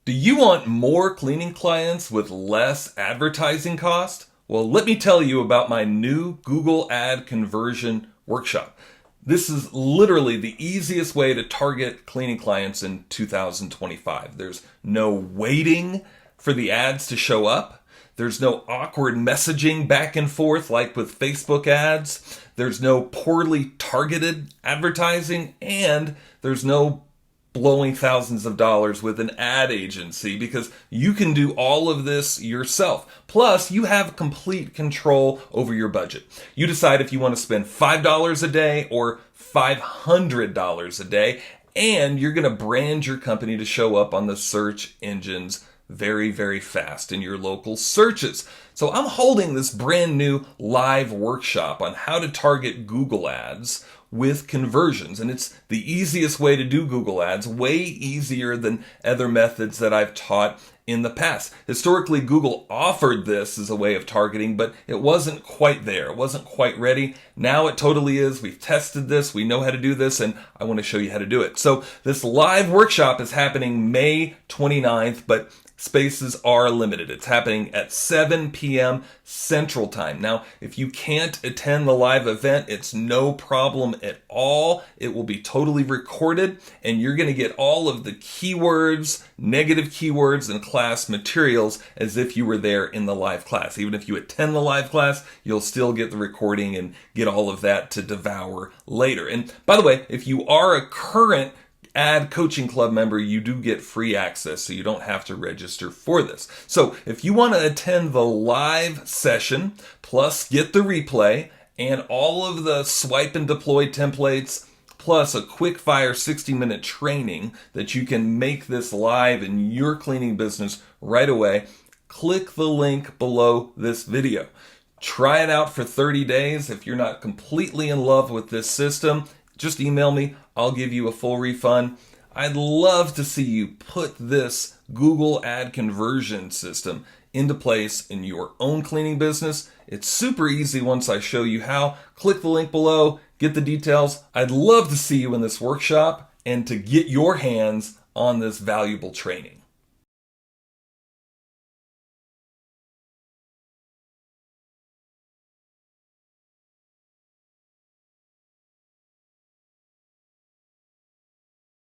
Do you want more cleaning clients with less advertising cost? Well, let me tell you about my new Google Ad Conversion Workshop. This is literally the easiest way to target cleaning clients in 2025. There's no waiting for the ads to show up. There's no awkward messaging back and forth like with Facebook ads. There's no poorly targeted advertising, and there's no blowing thousands of dollars with an ad agency, because you can do all of this yourself. Plus, you have complete control over your budget. You decide if you want to spend $5 a day or $500 a day, and you're going to brand your company to show up on the search engines very, very fast in your local searches. So I'm holding this brand new live workshop on how to target Google ads with conversions. And it's the easiest way to do Google ads, way easier than other methods that I've taught in the past. Historically, Google offered this as a way of targeting, but it wasn't quite there. It wasn't quite ready. Now it totally is. We've tested this. We know how to do this, and I want to show you how to do it. So this live workshop is happening May 29th, but spaces are limited. It's happening at 7 p.m. Central Time. Now, if you can't attend the live event, it's no problem at all. It will be totally recorded, and you're going to get all of the keywords, negative keywords, and class materials as if you were there in the live class. Even if you attend the live class, you'll still get the recording and get all of that to devour later. And by the way, if you are a current Ad Coaching Club member, you do get free access, so you don't have to register for this. So if you want to attend the live session, plus get the replay and all of the swipe and deploy templates, plus a quick fire 60-minute training that you can make this live in your cleaning business right away, click the link below this video. Try it out for 30 days. If you're not completely in love with this system, just email me. I'll give you a full refund. I'd love to see you put this Google ad conversion system into place in your own cleaning business. It's super easy once I show you how. Click the link below, get the details. I'd love to see you in this workshop and to get your hands on this valuable training.